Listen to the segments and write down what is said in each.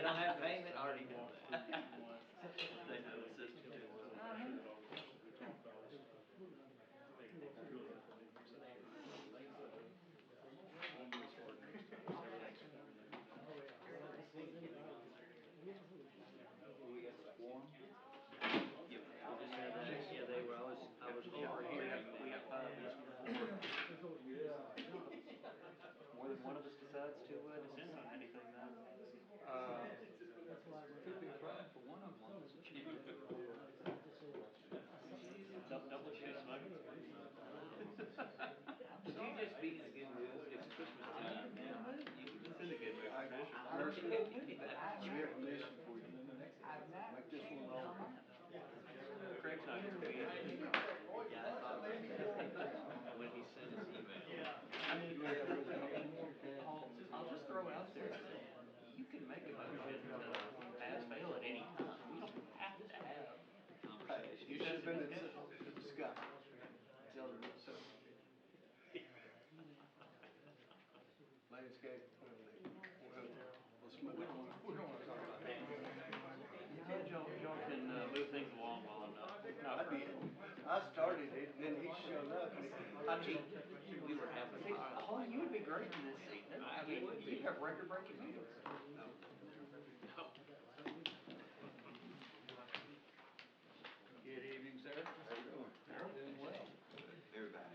don't have payment, I already know that. They know the system too well. We got the quorum. Yep, we just had that, yeah, they were, I was over here, we got 5 listed for. More than one of us decides to dissent on anything though. Could be trying for one of them. Don't look too smug. Did you just be in a good mood? It's Christmas time. You can dissent a good mood, Patricia. We have a mission for you. Make this one long. Craig's not here to be. Yeah, I thought about that when he sent his email. I'll just throw out there, you can make a motion to pass fail at any time. We don't have to have conversation. You should have been in Scott. Tell him so. Landscape. We don't want to talk about that. Y'all can move things along while I'm not. I started it, and then he showed up. We were having fun. Oh, you would be great in this seat. You'd have record-breaking meetings. No. Good evening, sir. How you doing? Doing well. Everybody.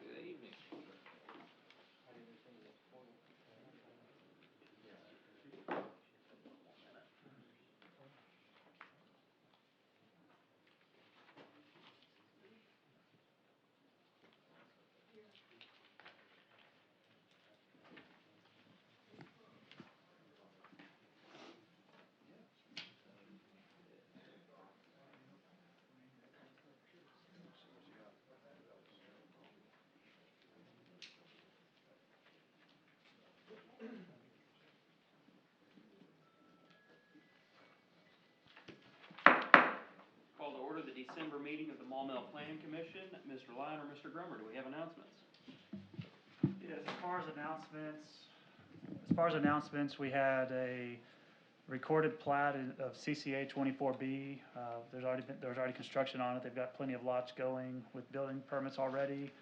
Good evening. Call to order the December meeting of the Maumelle Planning Commission. Mr. Lyon or Mr. Grummer, do we have announcements? Yes, as far as announcements, we had a recorded plat of CCA 24B. There's already construction on it. They've got plenty of lots going with building permits already.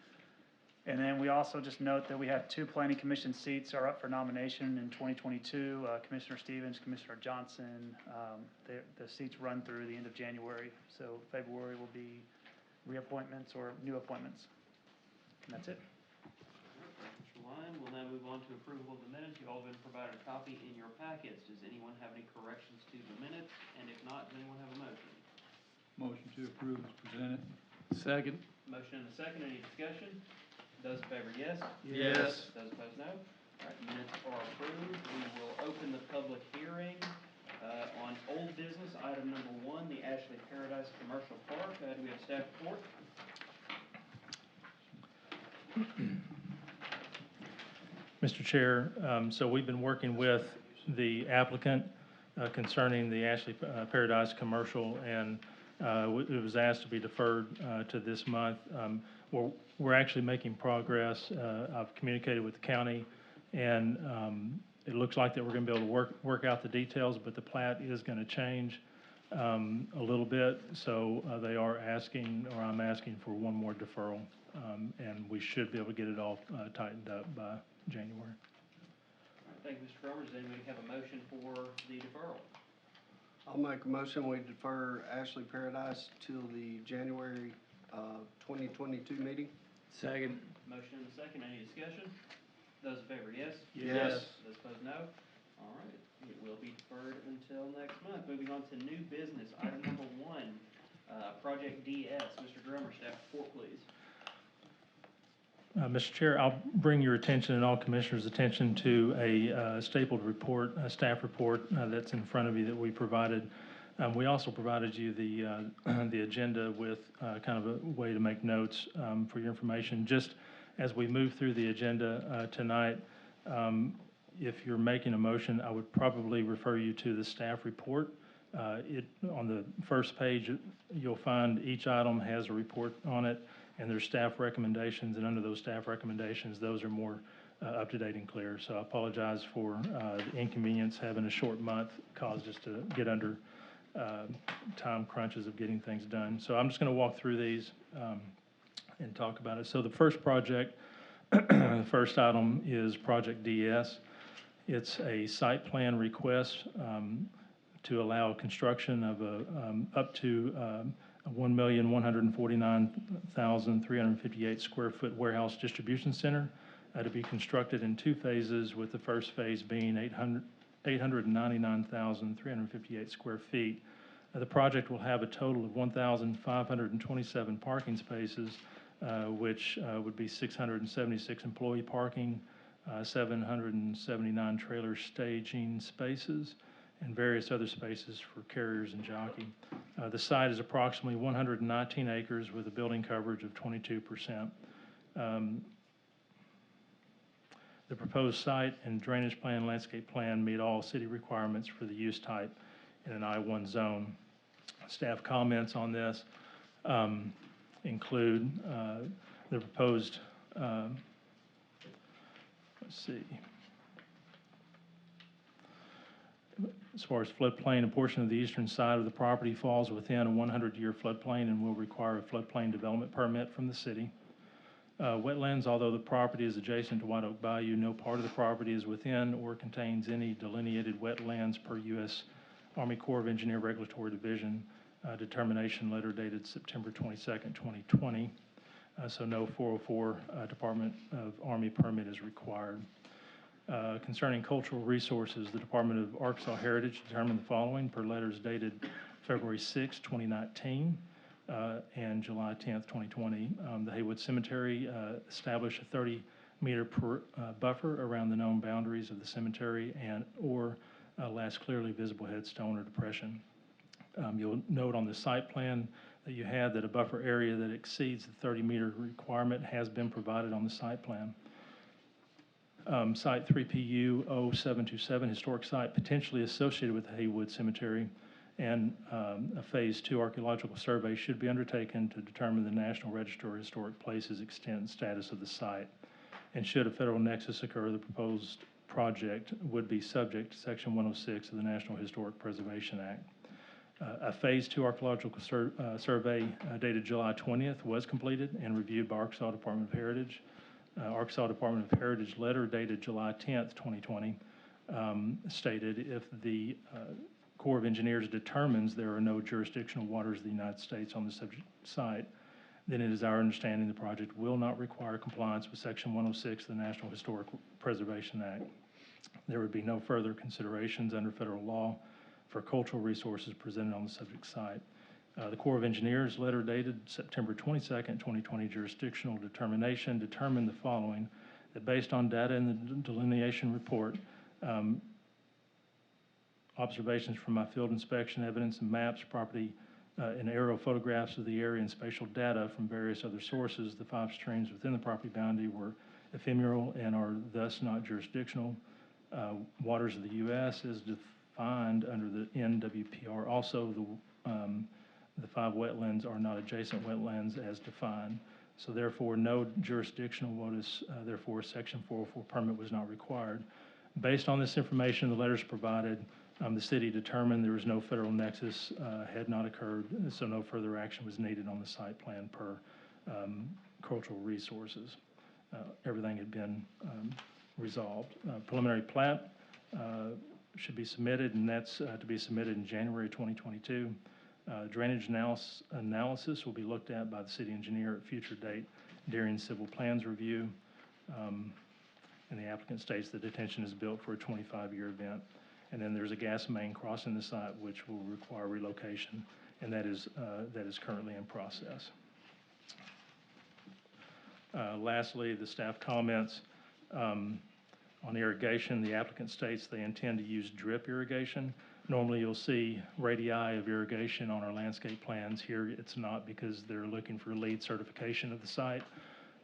And then we also just note that we have 2 planning commission seats are up for nomination in 2022. Commissioner Stevens, Commissioner Johnson. The seats run through the end of January. So February will be reappointments or new appointments. And that's it. Mr. Lyon, we'll now move on to approval of the minutes. You all have been provided a copy in your packets. Does anyone have any corrections to the minutes? And if not, does anyone have a motion? Motion to approve is presented. Second. Motion and a second. Any discussion? Those in favor, yes? Yes. Those opposed, no. All right, minutes are approved. We will open the public hearing on old business. Item number 1, the Ashley Paradise Commercial Park. Do we have staff report? Mr. Chair, so we've been working with the applicant concerning the Ashley Paradise Commercial, and it was asked to be deferred to this month. We're actually making progress. I've communicated with the county, and it looks like that we're going to be able to work out the details, but the plat is going to change a little bit. So they are asking, or I'm asking for one more deferral, and we should be able to get it all tightened up by January. All right, thank you, Mr. Cromer. Does anybody have a motion for the deferral? I'll make a motion, we defer Ashley Paradise till the January 2022 meeting. Second. Motion and a second. Any discussion? Those in favor, yes? Yes. Those opposed, no. All right, it will be deferred until next month. Moving on to new business. Item number 1, Project DS. Mr. Drummer, staff report, please. Mr. Chair, I'll bring your attention and all commissioners' attention to a stapled report, a staff report that's in front of you that we provided. We also provided you the agenda with kind of a way to make notes for your information. Just as we move through the agenda tonight, if you're making a motion, I would probably refer you to the staff report. On the first page, you'll find each item has a report on it, and there's staff recommendations, and under those staff recommendations, those are more up to date and clear. So I apologize for the inconvenience. Having a short month caused us to get under time crunches of getting things done. So I'm just going to walk through these and talk about it. So the first project, the first item is Project DS. It's a site plan request to allow construction of up to 1,149,358 square foot warehouse distribution center to be constructed in 2 phases, with the first phase being 899,358 square feet. The project will have a total of 1,527 parking spaces, which would be 676 employee parking, 779 trailer staging spaces, and various other spaces for carriers and jockey. The site is approximately 119 acres with a building coverage of 22%. The proposed site and drainage plan, landscape plan meet all city requirements for the use type in an I-1 zone. Staff comments on this include the proposed, let's see, as far as floodplain, a portion of the eastern side of the property falls within a 100-year floodplain and will require a floodplain development permit from the city. Wetlands, although the property is adjacent to White Oak Bayou, no part of the property is within or contains any delineated wetlands per U.S. Army Corps of Engineer Regulatory Division determination letter dated September 22nd, 2020. So no 404 Department of Army permit is required. Concerning cultural resources, the Department of Arkansas Heritage determined the following per letters dated February 6, 2019 and July 10th, 2020. The Haywood Cemetery established a 30-meter buffer around the known boundaries of the cemetery and or last clearly visible headstone or depression. You'll note on the site plan that you had that a buffer area that exceeds the 30-meter requirement has been provided on the site plan. Site 3PU 0727, historic site potentially associated with the Haywood Cemetery, and a Phase 2 archaeological survey should be undertaken to determine the National Register of Historic Places extent and status of the site. And should a federal nexus occur, the proposed project would be subject to Section 106 of the National Historic Preservation Act. A Phase 2 archaeological survey dated July 20th was completed and reviewed by Arkansas Department of Heritage. Arkansas Department of Heritage letter dated July 10th, 2020 stated if the Corps of Engineers determines there are no jurisdictional waters of the United States on the subject site, then it is our understanding the project will not require compliance with Section 106 of the National Historic Preservation Act. There would be no further considerations under federal law for cultural resources presented on the subject site. The Corps of Engineers letter dated September 22nd, 2020 jurisdictional determination determined the following, that based on data in the delineation report, observations from my field inspection evidence and maps, property and aerial photographs of the area and spatial data from various other sources, the 5 streams within the property boundary were ephemeral and are thus not jurisdictional. Waters of the U.S. is defined under the NWPR. Also, the 5 wetlands are not adjacent wetlands as defined. So therefore, no jurisdictional waters, therefore Section 404 permit was not required. Based on this information, the letters provided, the city determined there was no federal nexus, had not occurred, so no further action was needed on the site plan per cultural resources. Everything had been resolved. Preliminary plat should be submitted, and that's to be submitted in January 2022. Drainage analysis will be looked at by the city engineer at a future date during civil plans review. And the applicant states the detention is built for a 25-year event. And then there's a gas main crossing the site which will require relocation, and that is currently in process. Lastly, the staff comments on irrigation. The applicant states they intend to use drip irrigation. Normally you'll see radii of irrigation on our landscape plans. Here it's not, because they're looking for LEED certification of the site.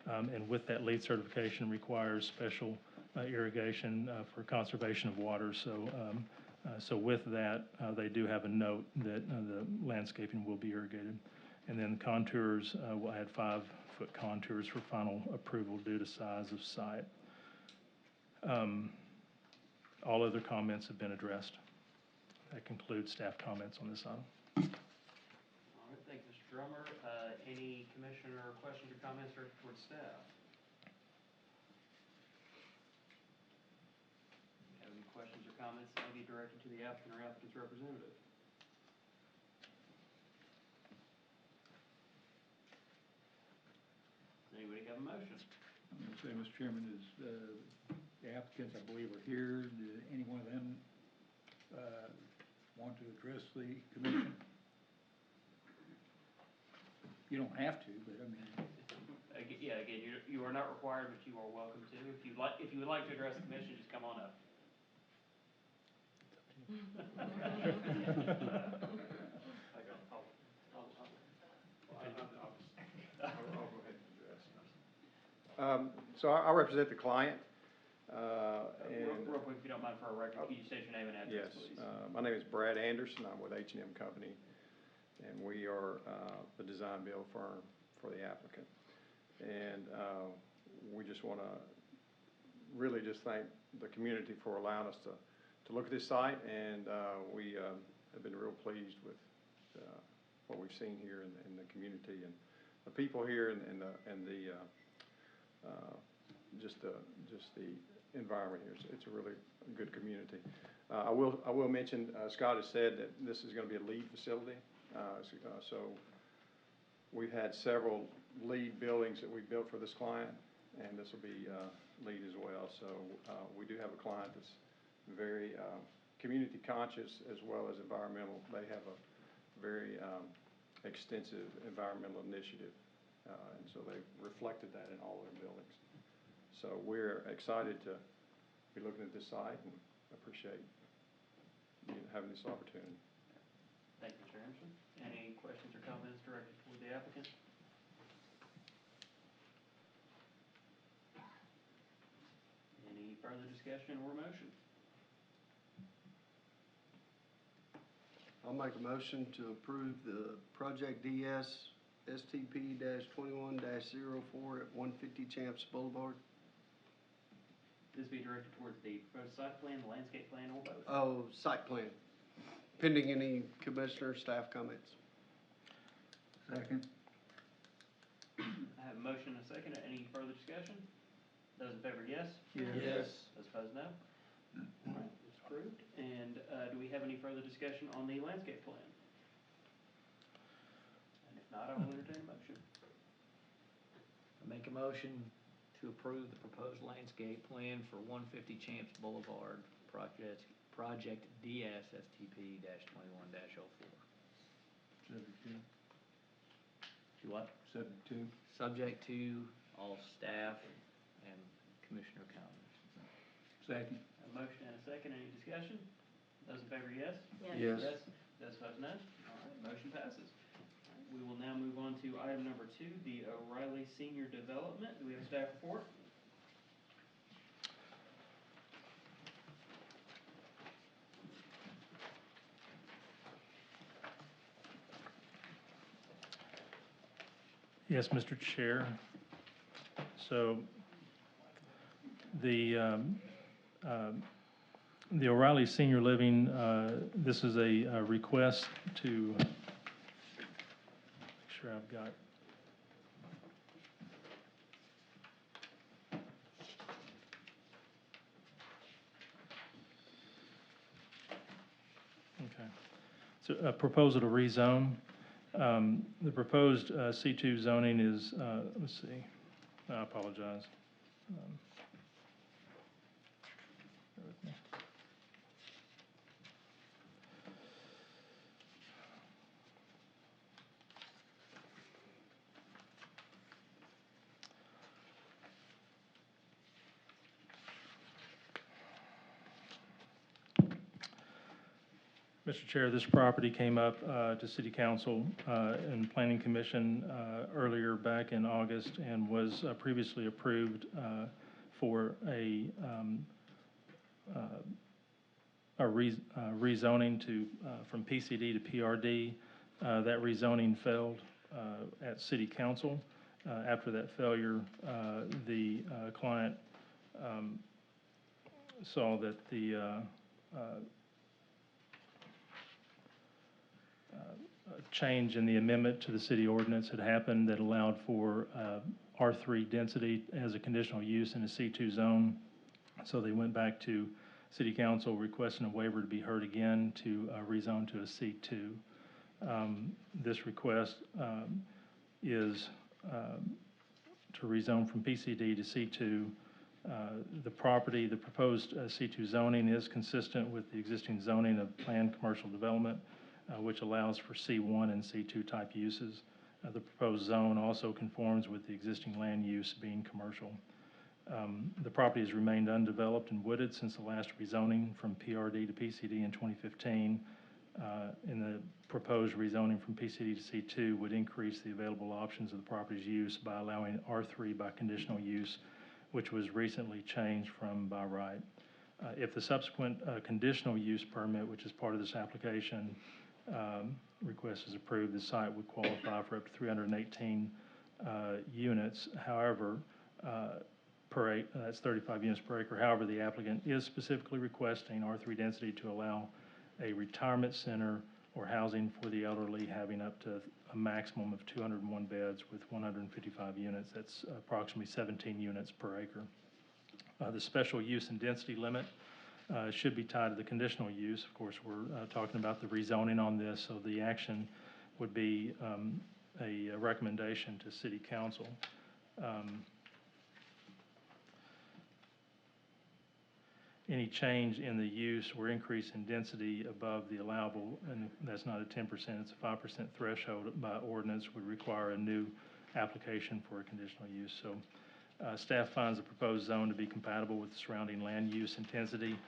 And with that LEED certification requires special irrigation for conservation of water. So with that, they do have a note that the landscaping will be irrigated. And then the contours, we'll add 5-foot contours for final approval due to size of site. All other comments have been addressed. That concludes staff comments on this item. All right, thank you, Mr. Drummer. Any commissioner questions or comments directed towards staff? Have any questions or comments that may be directed to the applicant or applicant's representative? Does anybody have a motion? I'm going to say, Mr. Chairman, is the applicants, I believe, are here. Do any one of them want to address the commission? You don't have to, but I mean. Yeah, again, you are not required, but you are welcome to. If you would like to address the commission, just come on up. I'll go ahead and address. So I represent the client. Real quick, if you don't mind, for our record, can you state your name and address, Yes, please? my name is Brad Anderson. I'm with H&M Company, and we are the design build firm for the applicant. And we just want to really just thank the community for allowing us to look at this site, and we have been real pleased with what we've seen here in the community and the people here and the just the environment here. It's a really good community. I will mention, Scott has said that this is going to be a LEED facility. So we've had several LEED buildings that we've built for this client, and this will be LEED as well. So we do have a client that's very community conscious as well as environmental. They have a very extensive environmental initiative, and so they've reflected that in all their buildings. So we're excited to be looking at this site and appreciate you having this opportunity. Thank you, Mr. Anderson. Any questions or comments directed toward the applicant? Any further discussion or motion? I'll make a motion to approve the Project DS STP-21-04 at 150 Champs Boulevard. This be directed towards the proposed site plan, the landscape plan, or both? Oh, site plan, pending any commissioner staff comments. Second. I have a motion and a second. Any further discussion? Those in favor, yes? Yes. Those opposed, no? All right, it's approved. And do we have any further discussion on the landscape plan? And if not, I will entertain a motion. I make a motion to approve the proposed landscape plan for 150 Champs Boulevard, project DS STP-21-04. Subject to. Do what? Subject to. Subject to all staff and commissioner comments. Second. A motion and a second. Any discussion? Those in favor, yes? Yes. Those opposed, no? All right, motion passes. All right, we will now move on to item number 2, the O'Reilly Senior Development. Do we have a staff report? Yes, Mr. Chair. So the O'Reilly Senior Living, this is a request to make sure I've got. Okay. So a proposal to rezone. The proposed C2 zoning is, let's see, I apologize. Bear with me. Mr. Chair, this property came up to City Council and Planning Commission earlier back in August and was previously approved for a rezoning to from PCD to PRD. That rezoning failed at City Council. After that failure, the client saw that the change in the amendment to the city ordinance had happened that allowed for R3 density as a conditional use in a C2 zone. So they went back to City Council requesting a waiver to be heard again to rezone to a C2. This request is to rezone from PCD to C2. The proposed C2 zoning is consistent with the existing zoning of planned commercial development, which allows for C1 and C2 type uses. The proposed zone also conforms with the existing land use being commercial. The property has remained undeveloped and wooded since the last rezoning from PRD to PCD in 2015. The proposed rezoning from PCD to C2 would increase the available options of the property's use by allowing R3 by conditional use, which was recently changed from by right. If the subsequent conditional use permit, which is part of this application, request is approved, the site would qualify for up to 318 units. However, that's 35 units per acre. However, the applicant is specifically requesting R3 density to allow a retirement center or housing for the elderly, having up to a maximum of 201 beds with 155 units. That's approximately 17 units per acre. The special use and density limit should be tied to the conditional use. Of course, we're talking about the rezoning on this, so the action would be a recommendation to City Council. Any change in the use or increase in density above the allowable, and that's not a 10%, it's a 5% threshold by ordinance, would require a new application for a conditional use. So staff finds the proposed zone to be compatible with the surrounding land use intensity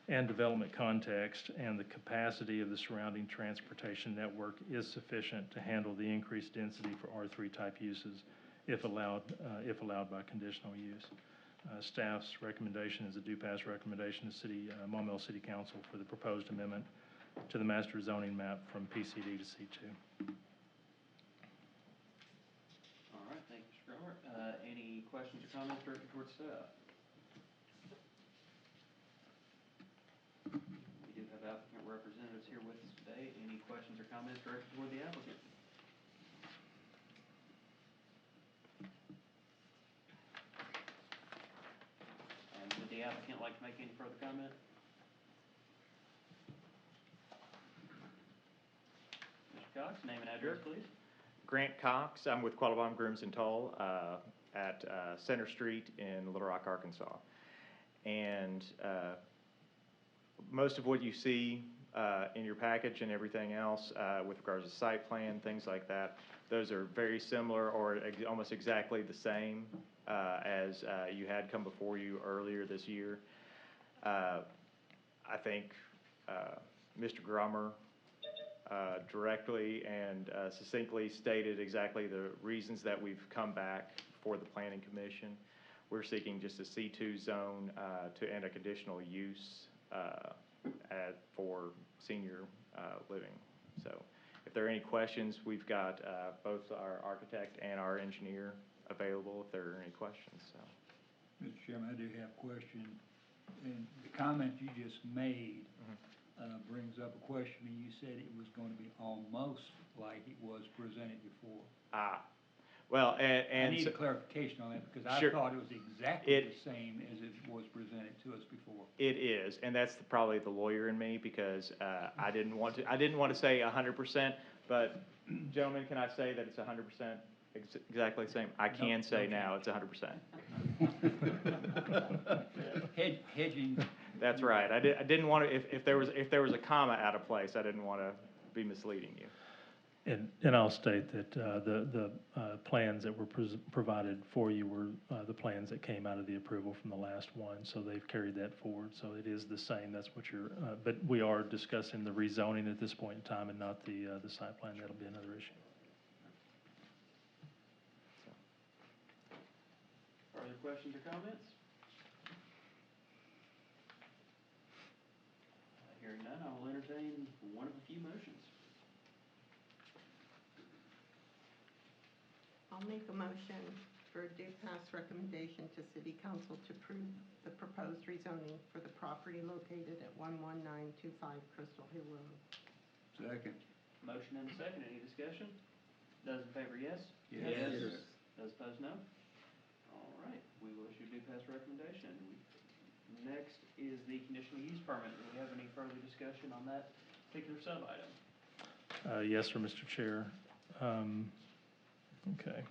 and development context, and the capacity of the surrounding transportation network is sufficient to handle the increased density for R3 type uses if allowed by conditional use. Staff's recommendation is a do-pass recommendation to Maumelle City Council for the proposed amendment to the master zoning map from PCD to C2. All right, thank you, Mr. Gromer. Any questions or comments directed towards staff? We do have applicant representatives here with us today. Any questions or comments directed toward the applicant? Would the applicant like to make any further comment? Mr. Cox, name and address, please. Grant Cox. I'm with Quattlebaum Grooms and Toll at Center Street in Little Rock, Arkansas. And most of what you see in your package and everything else with regards to site plan, things like that, those are very similar or almost exactly the same as you had come before you earlier this year. I think Mr. Grummer directly and succinctly stated exactly the reasons that we've come back for the Planning Commission. We're seeking just a C2 zone and a conditional use for senior living. So if there are any questions, we've got both our architect and our engineer available if there are any questions. So. Mr. Chairman, I do have a question. And the comment you just made brings up a question. You said it was going to be almost like it was presented before. Well, and I need a clarification on that because sure. I thought it was exactly the same as it was presented to us before. It is, and that's probably the lawyer in me because I didn't want to say 100%, but gentlemen, can I say that it's 100%? Exactly the same. I can say now it's 100%. Hedging. That's right. I didn't want to. If there was a comma out of place, I didn't want to be misleading you. And I'll state that the plans that were provided for you were the plans that came out of the approval from the last one. So they've carried that forward. So it is the same. That's what you're. But we are discussing the rezoning at this point in time, and not the site plan. That'll be another issue. Further questions or comments? Hearing none, I will entertain one of a few motions. I'll make a motion for a due pass recommendation to City Council to approve the proposed rezoning for the property located at 11925 Crystal Hill Road. Second. Motion and a second, any discussion? Those in favor, yes? Yes. Those opposed, no? All right, we will issue due pass recommendation. Next is the conditional use permit. Do we have any further discussion on that particular sub-item? Yes, sir, Mr. Chair. Okay.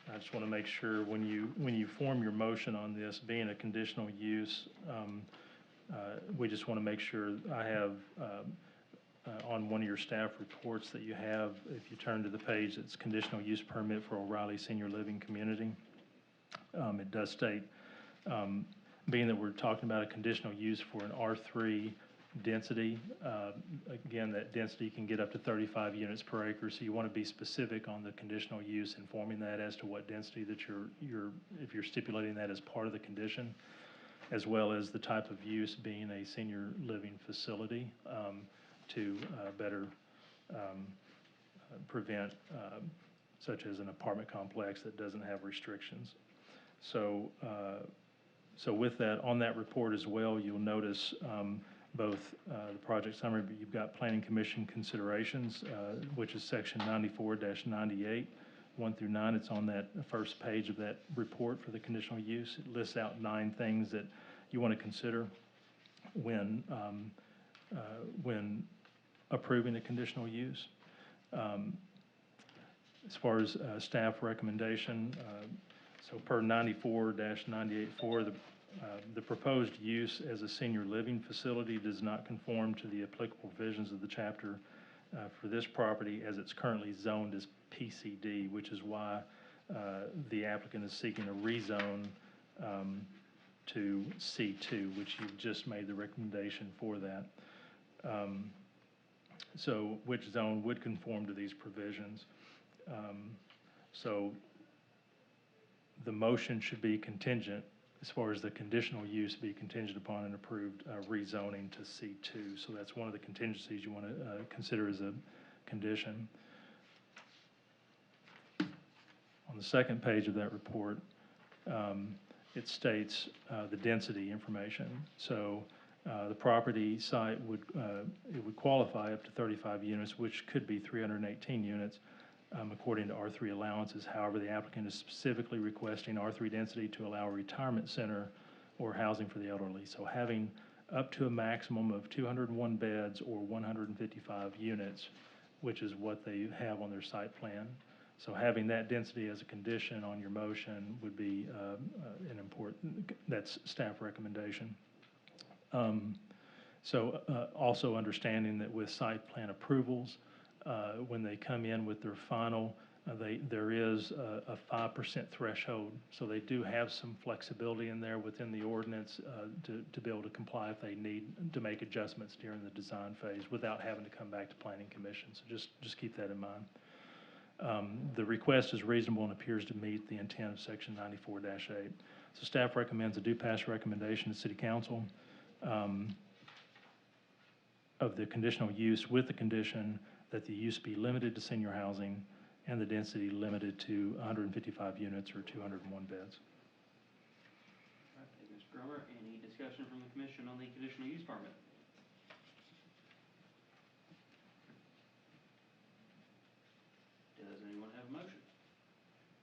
I just want to make sure when you form your motion on this, being a conditional use, we just want to make sure I have on one of your staff reports that you have, if you turn to the page, it's conditional use permit for O'Reilly Senior Living Community. It does state, being that we're talking about a conditional use for an R3 density, again, that density can get up to 35 units per acre, so you want to be specific on the conditional use, informing that as to what density that if you're stipulating that as part of the condition, as well as the type of use being a senior living facility, to better prevent such as an apartment complex that doesn't have restrictions. So with that, on that report as well, you'll notice both the project summary, but you've got Planning Commission considerations, which is section 94-98, 1 through 9. It's on that first page of that report for the conditional use. It lists out 9 things that you want to consider when approving a conditional use. As far as staff recommendation, so per 94-98.4, the proposed use as a senior living facility does not conform to the applicable provisions of the chapter for this property as it's currently zoned as PCD, which is why the applicant is seeking a rezone to C2, which you've just made the recommendation for that. So which zone would conform to these provisions. So the motion should be contingent, as far as the conditional use, be contingent upon an approved rezoning to C2. So that's one of the contingencies you want to consider as a condition. On the second page of that report, it states the density information. So the property site would qualify up to 35 units, which could be 318 units. According to R3 allowances. However, the applicant is specifically requesting R3 density to allow a retirement center or housing for the elderly. So having up to a maximum of 201 beds or 155 units, which is what they have on their site plan. So having that density as a condition on your motion would be an important, that's staff recommendation. Also understanding that with site plan approvals, when they come in with their final, there is a 5% threshold. So they do have some flexibility in there within the ordinance to be able to comply if they need to make adjustments during the design phase without having to come back to Planning Commission. So just keep that in mind. The request is reasonable and appears to meet the intent of section 94-8. So staff recommends a due pass recommendation to City Council of the conditional use with the condition that the use be limited to senior housing and the density limited to 155 units or 201 beds. All right, thank you, Mr. Drummer. Any discussion from the commission on the conditional use permit? Does anyone have a motion?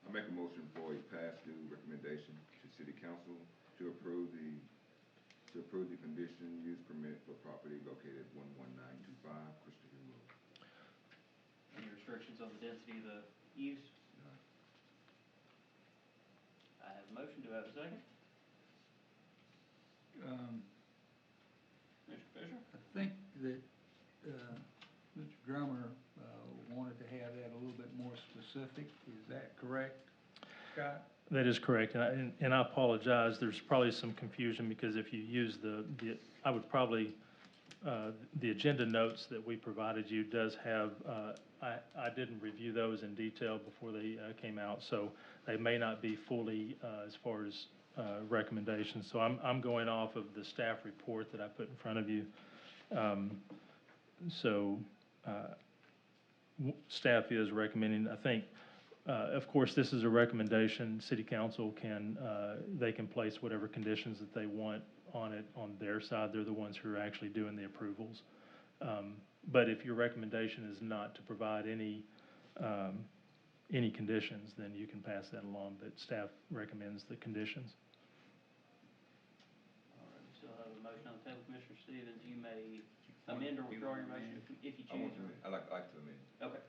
I make a motion for a pass-through recommendation to City Council to approve the conditional use permit for property located at 11925 Crystal Hill Road. Any restrictions on the density of the use? None. I have a motion. Do I have a second? Mr. Fisher? I think that Mr. Drummer wanted to have that a little bit more specific. Is that correct, Scott? That is correct, and I apologize. There's probably some confusion because if you use I would probably, the agenda notes that we provided you does have, I didn't review those in detail before they came out, so they may not be fully as far as recommendations. So I'm going off of the staff report that I put in front of you. Staff is recommending, I think, Of course, this is a recommendation. City council can, they can place whatever conditions that they want on it on their side. They're the ones who are actually doing the approvals. But if your recommendation is not to provide any conditions, then you can pass that along, but staff recommends the conditions. All right, we still have a motion on the table. Commissioner Stevens, you may amend or withdraw your motion if you I want choose. to, I like to amend. Okay.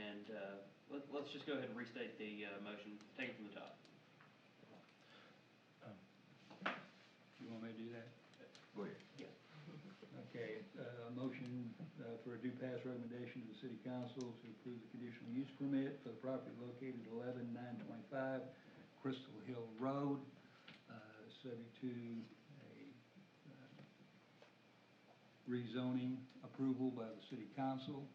And let's just go ahead and restate the motion, take it from the top. You want me to do that? Go ahead. Yes. Okay, motion for a due pass recommendation to the city council to approve the conditional use permit for the property located at 11925 Crystal Hill Road, subject to a rezoning approval by the city council,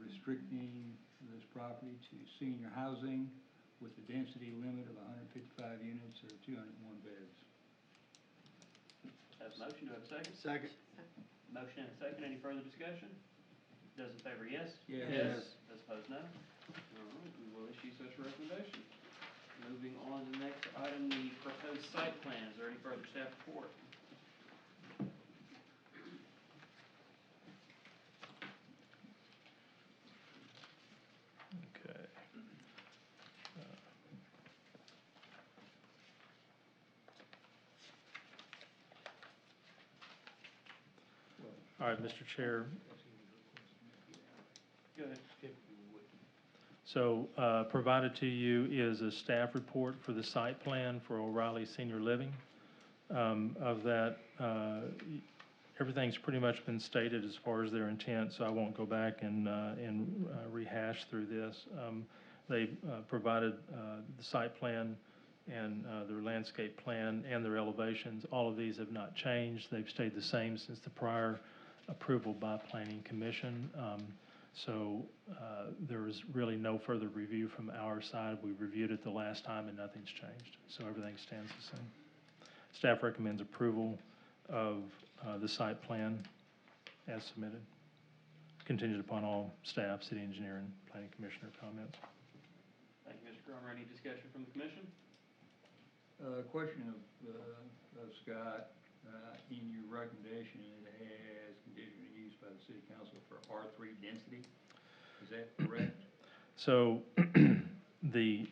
restricting this property to senior housing with a density limit of 155 units or 201 beds. Have a motion, do I have a second? Second. Motion and a second, any further discussion? Those in favor, yes? Yes. Those opposed, no. All right, we will issue such a recommendation. Moving on to the next item, the proposed site plan. Is there any further staff report? Okay. All right, Mr. Chair. Go ahead. So provided to you is a staff report for the site plan for O'Reilly Senior Living. Of that, everything's pretty much been stated as far as their intent, so I won't go back and rehash through this. They provided the site plan and their landscape plan and their elevations. All of these have not changed. They've stayed the same since the prior approval by Planning Commission. So there is really no further review from our side. We reviewed it the last time and nothing's changed. So everything stands the same. Staff recommends approval of the site plan as submitted, contingent upon all staff, city engineer, and planning commissioner comments. Thank you, Mr. Cromer. Any discussion from the commission? Question of Scott, in your recommendation, it has conditional use by the city council for R3 density. Is that correct? So the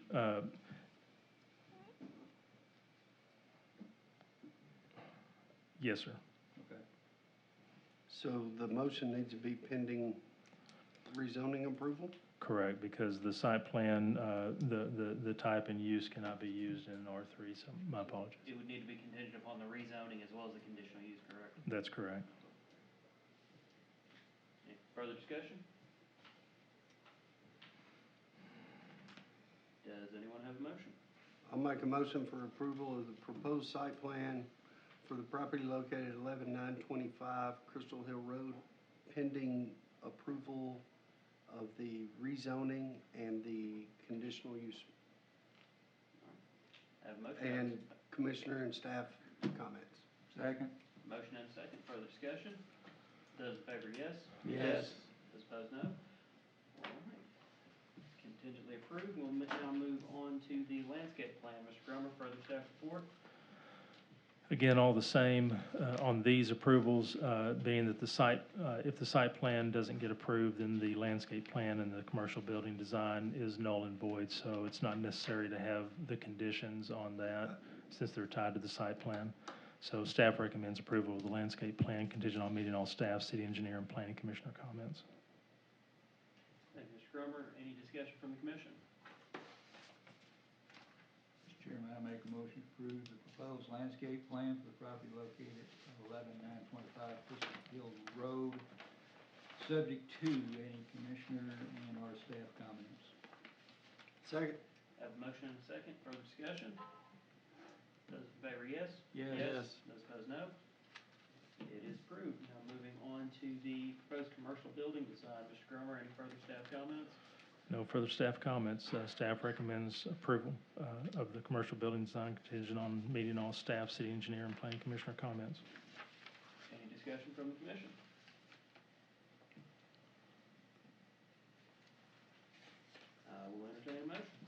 yes, sir. Okay. So the motion needs to be pending rezoning approval? Correct, because the site plan, the type and use cannot be used in R3, so my apologies. It would need to be contingent upon the rezoning as well as the conditional use, correct? That's correct. Any further discussion? Does anyone have a motion? I'll make a motion for approval of the proposed site plan for the property located at 11925 Crystal Hill Road, pending approval of the rezoning and the conditional use. Have a motion? And commissioner and staff comments. Second. Motion and a second. Further discussion? Those in favor, yes? Yes. Those opposed, no. All right. Contingently approved. We'll now move on to the landscape plan. Mr. Cromer, further staff report? Again, all the same on these approvals, being that the site, if the site plan doesn't get approved, then the landscape plan and the commercial building design is null and void. So it's not necessary to have the conditions on that since they're tied to the site plan. So staff recommends approval of the landscape plan contingent on meeting all staff, city engineer, and planning commissioner comments. Thank you, Mr. Cromer. Any discussion from the commission? Mr. Chairman, I make a motion to approve the proposed landscape plan for the property located at 11925 Crystal Hill Road, subject to any commissioner and our staff comments. Second. Have a motion and a second. Further discussion? Those in favor, yes? Yes. Those opposed, no. It is approved. Now moving on to the proposed commercial building design. Mr. Cromer, any further staff comments? No further staff comments. Staff recommends approval of the commercial building design contingent on meeting all staff, city engineer, and planning commissioner comments. Any discussion from the commission? I will entertain a motion.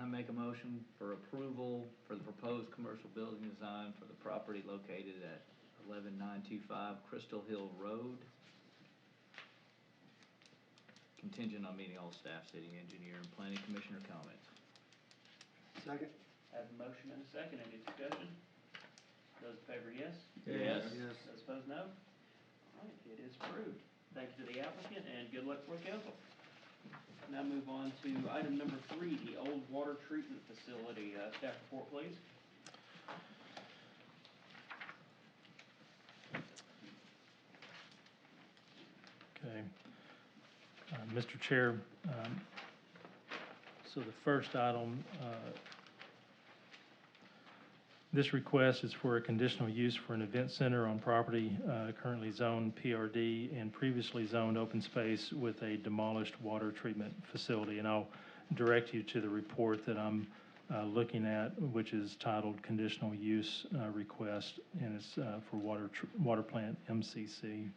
I make a motion for approval for the proposed commercial building design for the property located at 11925 Crystal Hill Road, contingent on meeting all staff, city engineer, and planning commissioner comments. Second? I have a motion and a second. Any discussion? Those in favor, yes? Yes. Yes. Those opposed, no. All right, it is approved. Thank you to the applicant, and good luck for the council. Now move on to item number 3, the old water treatment facility. Staff report, please. Okay. Mr. Chair, so the first item, this request is for a conditional use for an event center on property currently zoned PRD and previously zoned open space with a demolished water treatment facility. And I'll direct you to the report that I'm looking at, which is titled Conditional Use Request, and it's for water plant MCC.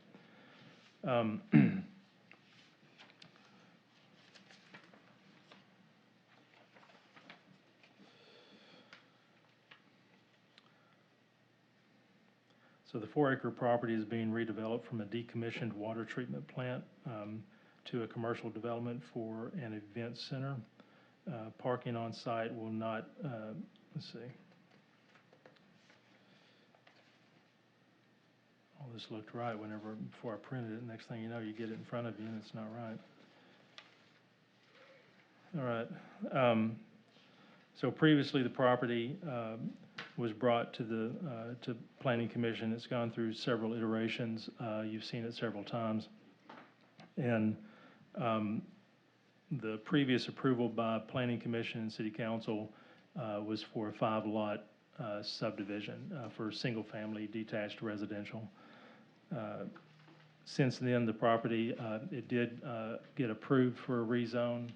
So the 4-acre property is being redeveloped from a decommissioned water treatment plant to a commercial development for an event center. Parking on site will not, let's see. All this looked right before I printed it. Next thing you know, you get it in front of you and it's not right. All right. So previously the property was brought to the to Planning Commission. It's gone through several iterations. You've seen it several times. And the previous approval by Planning Commission and City Council was for a 5-lot subdivision for single-family detached residential. Since then, the property, it did get approved for a rezone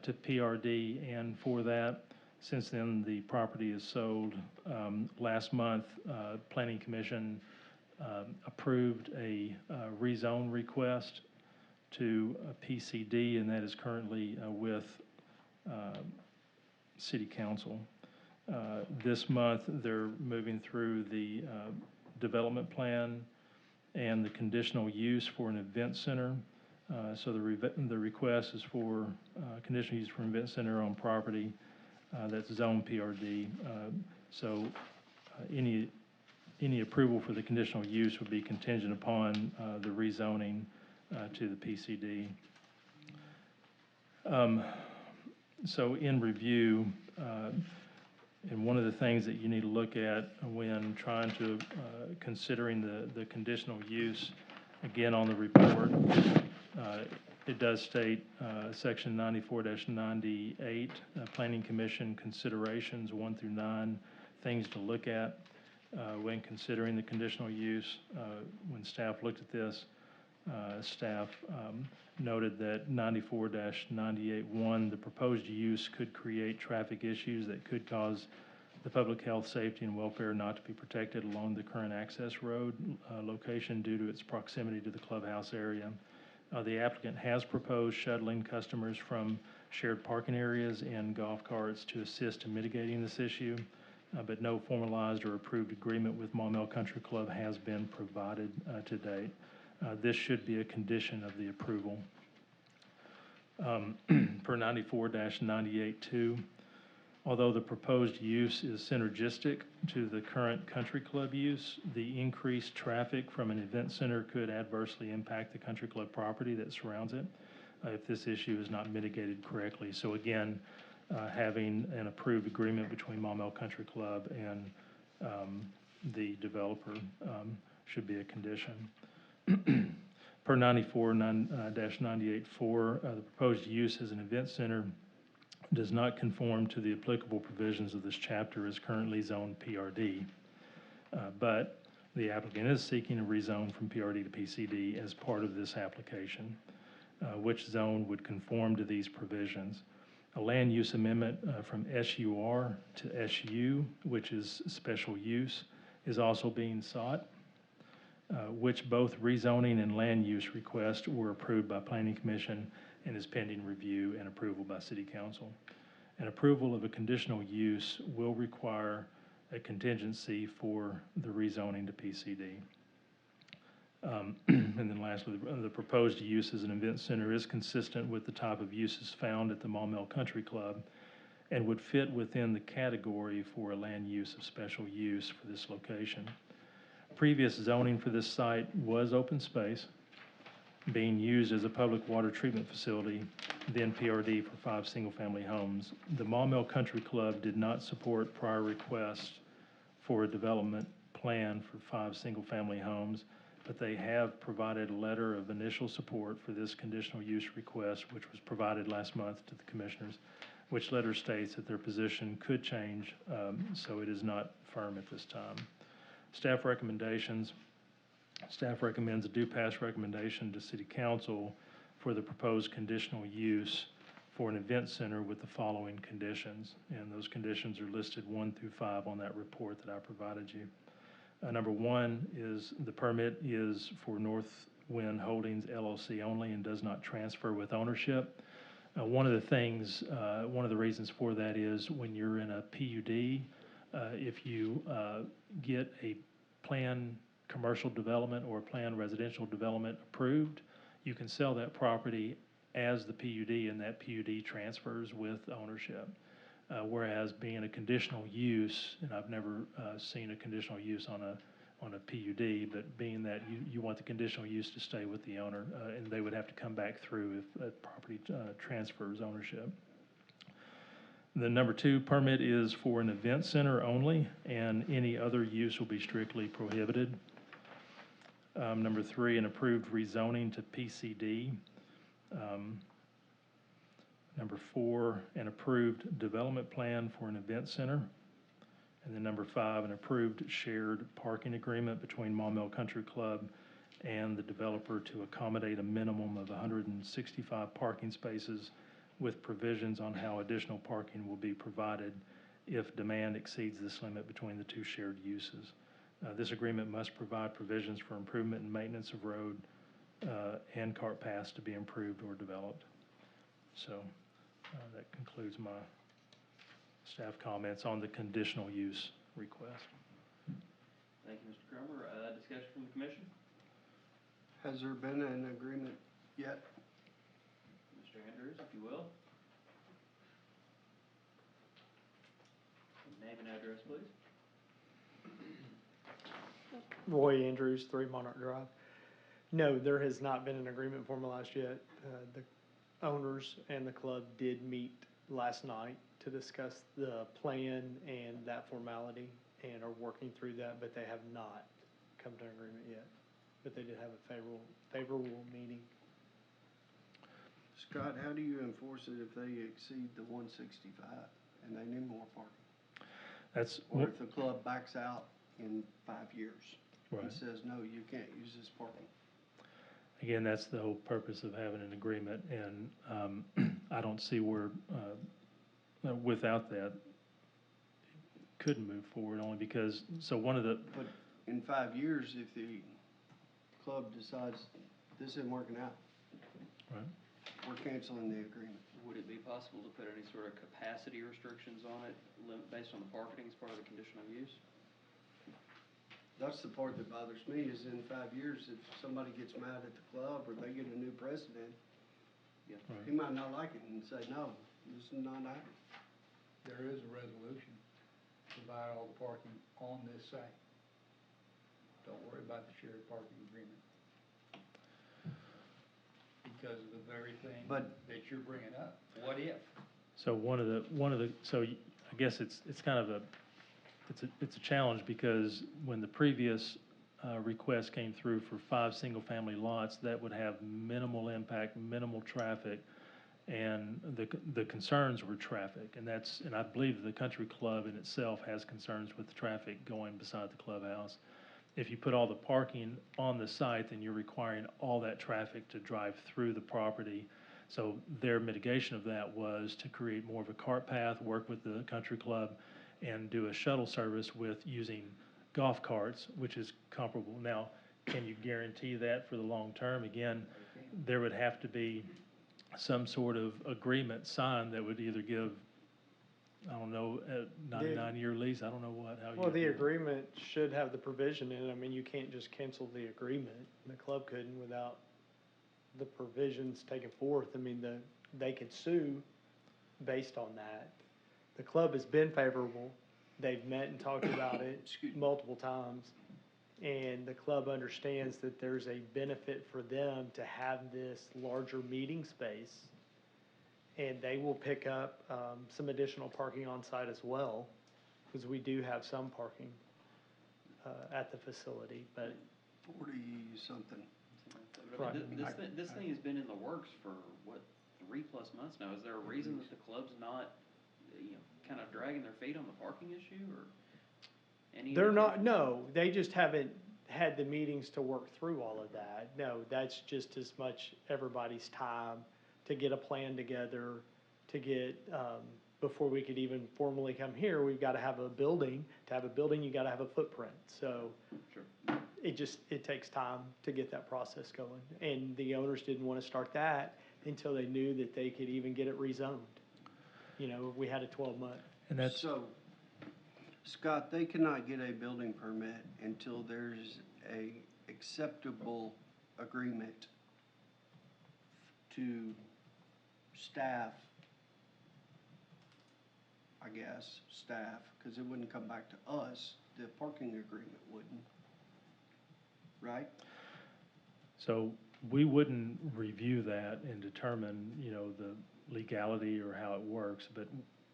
to PRD, and for that, since then, the property is sold. Last month, Planning Commission approved a rezone request to a PCD, and that is currently with City Council. This month, they're moving through the development plan and the conditional use for an event center. So the request is for conditional use for an event center on property that's zone PRD. So any approval for the conditional use would be contingent upon the rezoning to the PCD. So in review, and one of the things that you need to look at when trying to considering the conditional use, again on the report, it does state section 94-98, Planning Commission considerations 1 through 9, things to look at when considering the conditional use. When staff looked at this, staff noted that 94-98-1, the proposed use could create traffic issues that could cause the public health, safety, and welfare not to be protected along the current access road location due to its proximity to the clubhouse area. The applicant has proposed shuttling customers from shared parking areas and golf carts to assist in mitigating this issue, but no formalized or approved agreement with Maumelle Country Club has been provided to date. This should be a condition of the approval. Per 94-98-2, although the proposed use is synergistic to the current country club use, the increased traffic from an event center could adversely impact the country club property that surrounds it if this issue is not mitigated correctly. So again, having an approved agreement between Maumelle Country Club and the developer should be a condition. Per 94-98-4, the proposed use as an event center does not conform to the applicable provisions of this chapter as currently zoned PRD, but the applicant is seeking a rezone from PRD to PCD as part of this application. Which zone would conform to these provisions? A land use amendment from SUR to SU, which is special use, is also being sought, which both rezoning and land use requests were approved by Planning Commission and is pending review and approval by City Council. And approval of a conditional use will require a contingency for the rezoning to PCD. And then lastly, the proposed use as an event center is consistent with the type of uses found at the Maumelle Country Club and would fit within the category for a land use of special use for this location. Previous zoning for this site was open space, being used as a public water treatment facility, then PRD for 5 single-family homes. The Maumelle Country Club did not support prior requests for a development plan for 5 single-family homes, but they have provided a letter of initial support for this conditional use request, which was provided last month to the commissioners, which letter states that their position could change, so it is not firm at this time. Staff recommendations. Staff recommends a do pass recommendation to City Council for the proposed conditional use for an event center with the following conditions. And those conditions are listed 1 through 5 on that report that I provided you. Number 1 is the permit is for Northwind Holdings LLC only and does not transfer with ownership. One of the reasons for that is when you're in a PUD, if you get a planned commercial development or a planned residential development approved, you can sell that property as the PUD, and that PUD transfers with ownership. Whereas being a conditional use, and I've never seen a conditional use on a PUD, but being that you want the conditional use to stay with the owner, and they would have to come back through if a property transfers ownership. The number 2 permit is for an event center only, and any other use will be strictly prohibited. Number 3, an approved rezoning to PCD. Number 4, an approved development plan for an event center. And then number 5, an approved shared parking agreement between Maumelle Country Club and the developer to accommodate a minimum of 165 parking spaces with provisions on how additional parking will be provided if demand exceeds this limit between the 2 shared uses. This agreement must provide provisions for improvement and maintenance of road and cart paths to be improved or developed. So that concludes my staff comments on the conditional use request. Thank you, Mr. Cromer. Discussion from the commission? Has there been an agreement yet? Mr. Andrews, if you will. Name and address, please. Roy Andrews, 3 Monarch Drive. No, there has not been an agreement formalized yet. The owners and the club did meet last night to discuss the plan and that formality and are working through that, but they have not come to an agreement yet. But they did have a favorable meeting. Scott, how do you enforce it if they exceed the 165 and they need more parking? Or if the club backs out in 5 years and says, no, you can't use this parking? Again, that's the whole purpose of having an agreement, and I don't see where, without that, it couldn't move forward, only because, so one of the... But in 5 years, if the club decides this isn't working out, we're canceling the agreement. Would it be possible to put any sort of capacity restrictions on it based on the parking as part of the conditional use? That's the part that bothers me, is in 5 years, if somebody gets mad at the club or they get a new president, he might not like it and say, no, this is not happening. There is a resolution to provide all the parking on this site. Don't worry about the shared parking agreement. Because of the very thing that you're bringing up. What if? So so I guess it's kind of it's a challenge, because when the previous request came through for 5 single-family lots, that would have minimal impact, minimal traffic, and the concerns were traffic, and I believe the country club in itself has concerns with the traffic going beside the clubhouse. If you put all the parking on the site, then you're requiring all that traffic to drive through the property. So their mitigation of that was to create more of a cart path, work with the country club, and do a shuttle service with using golf carts, which is comparable. Now, can you guarantee that for the long term? Again, there would have to be some sort of agreement signed that would either give, I don't know, a 99-year lease, I don't know how you. Well, the do it. agreement should have the provision in it. I mean, you can't just cancel the agreement. The club couldn't without the provisions taken forth. I mean, they could sue based on that. The club has been favorable. They've met and talked about it multiple times. And the club understands that there's a benefit for them to have this larger meeting space. And they will pick up some additional parking on site as well, because we do have some parking at the facility, but. 40-something. Right. This thing has been in the works for, what, 3+ months now. Is there a reason that the club's not, kind of dragging their feet on the parking issue, or any? They're not, no, they just haven't had the meetings to work through all of that. No, that's just as much everybody's time to get a plan together, to get, before we could even formally come here, we've got to have a building. To have a building, you got to have a footprint. So Sure. it takes time to get that process going. And the owners didn't want to start that until they knew that they could even get it rezoned. We had a 12-month. And that's, So, Scott, they cannot get a building permit until there's a acceptable agreement to staff, because it wouldn't come back to us, the parking agreement wouldn't, right? so we wouldn't review that and determine, the legality or how it works, but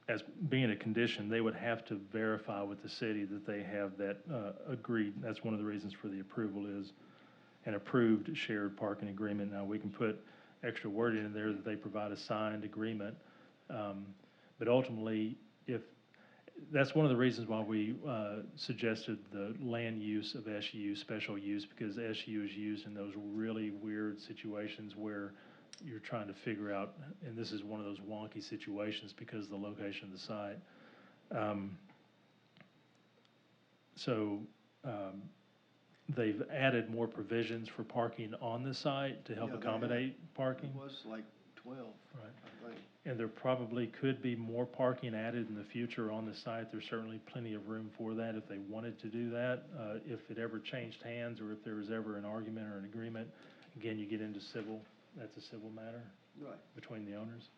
as being a condition, they would have to verify with the city that they have that agreed. That's one of the reasons for the approval is an approved shared parking agreement. Now, we can put extra wording in there that they provide a signed agreement. But ultimately, that's one of the reasons why we suggested the land use of SU, special use, because SU is used in those really weird situations where you're trying to figure out, and this is one of those wonky situations because of the location of the site. They've added more provisions for parking on the site to help Yeah, they accommodate parking. It was like 12, Right. I think. And there probably could be more parking added in the future on the site. There's certainly plenty of room for that if they wanted to do that. If it ever changed hands or if there was ever an argument or an agreement, again, you get into civil. That's a civil matter Right. between the owners.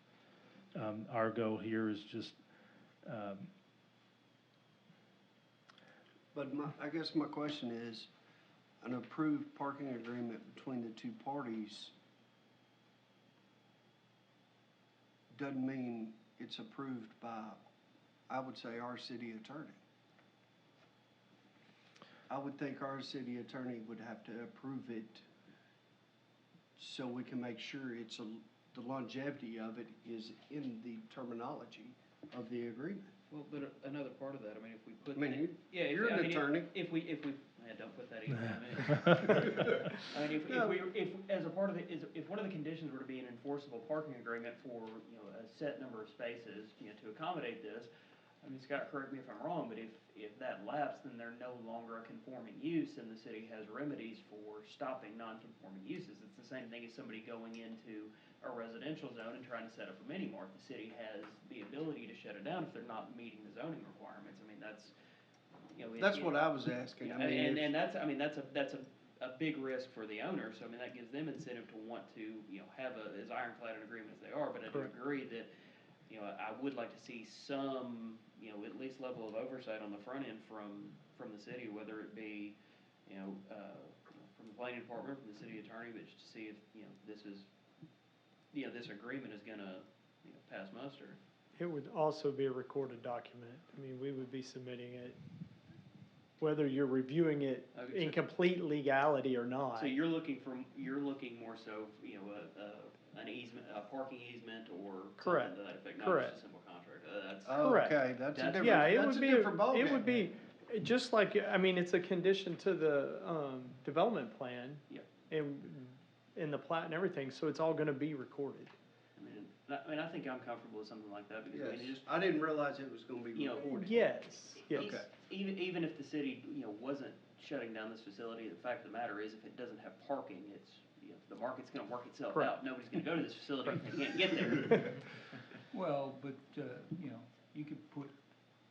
Our goal here is just, But I guess my question is, an approved parking agreement between the two parties doesn't mean it's approved by, I would say, our city attorney. I would think our city attorney would have to approve it so we can make sure the longevity of it is in the terminology of the agreement. Well, but another part of that, I mean, if we put. I mean, Yeah, you're an attorney. If we, don't put that either on me. I mean, if as a part of if one of the conditions were to be an enforceable parking agreement for, a set number of spaces, to accommodate this, I mean, Scott, correct me if I'm wrong, but if that lapsed, then they're no longer a conforming use, and the city has remedies for stopping non-conforming uses. It's the same thing as somebody going into a residential zone and trying to set up a mini mart. The city has the ability to shut it down if they're not meeting the zoning requirements. I mean, that's, That's what I was asking. I mean, and that's a big risk for the owner. So I mean, that gives them incentive to want to, have as ironclad an agreement as they are. But I do agree that, I would like to see some, at least level of oversight on the front end from the city, whether it be, from the planning department, from the city attorney, but just to see if, this is, this agreement is gonna, pass muster. It would also be a recorded document. I mean, we would be submitting it, whether you're reviewing it in complete legality or not. So you're looking more so, an easement, a parking easement or Correct. something to that effect, not Correct. just a simple contract. Correct. Okay, that's a different, Yeah, it that's would a be, different ballgame. it would be, just like, I mean, it's a condition to the, development plan. Yep. And in the plat and everything, so it's all gonna be recorded. I mean, I think I'm comfortable with something like that because I mean, Yes, I didn't realize it was gonna be recorded. Yes, yes. Okay. Even if the city, wasn't shutting down this facility, the fact of the matter is if it doesn't have parking, it's, the market's gonna work itself Correct. out. Nobody's gonna go to this facility if they can't get there. Well, but, you know, you could put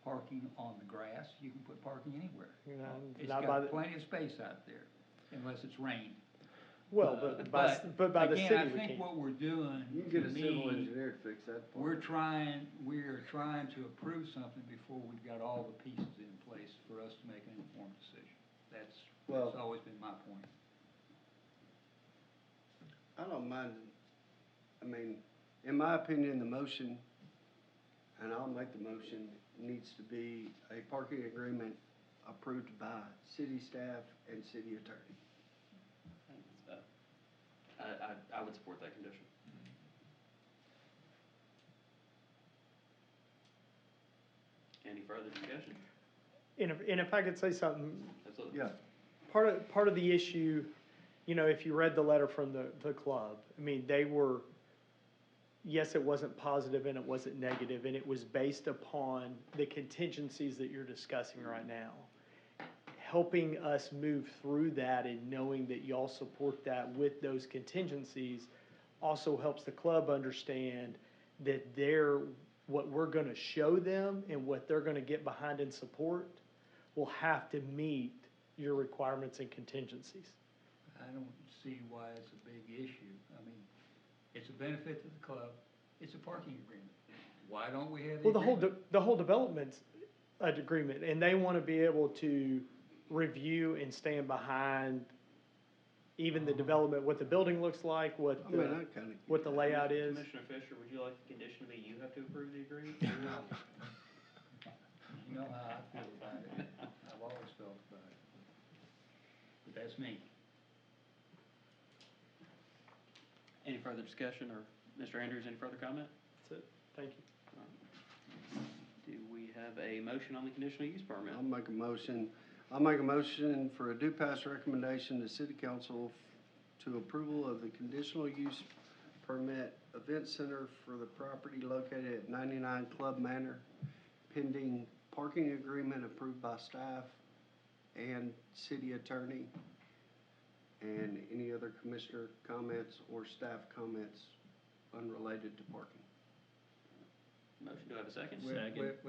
parking on the grass, you can put parking anywhere. You know, It's not by got the, plenty of space out there, unless it's rained. well, but by the city, Again, I we think can't. what we're doing, You can get to a civil me, engineer to fix that part. we are trying to approve something before we've got all the pieces in place for us to make an informed decision. That's Well- always been my point. I don't mind, I mean, in my opinion, the motion, and I'll make the motion, needs to be a parking agreement approved by city staff and city attorney. I would support that condition. Any further discussion? And if I could say something, Absolutely. Yeah. part of the issue, you know, if you read the letter from the club, I mean, they were, yes, it wasn't positive and it wasn't negative, and it was based upon the contingencies that you're discussing right now. Helping us move through that and knowing that y'all support that with those contingencies also helps the club understand that what we're gonna show them and what they're gonna get behind and support will have to meet your requirements and contingencies. I don't see why it's a big issue. I mean, it's a benefit to the club, it's a parking agreement. Why don't we have the Well, agreement? the whole development's an agreement, and they wanna be able to review and stand behind even the development, what the building looks like, what I mean, the, I kinda. what the layout is. Commissioner Fisher, would you like the condition that you have to approve the agreement? No. You know how I feel about it. I've always felt about it. But that's me. Any further discussion, or Mr. Andrews, any further comment? That's it, thank you. Do we have a motion on the conditional use permit? I'll make a motion for a due pass recommendation to city council to approval of the conditional use permit event center for the property located at 99 Club Manor, pending parking agreement approved by staff and city attorney, and any other commissioner comments or staff comments unrelated to parking. Motion, do I have a second? Wait a minute.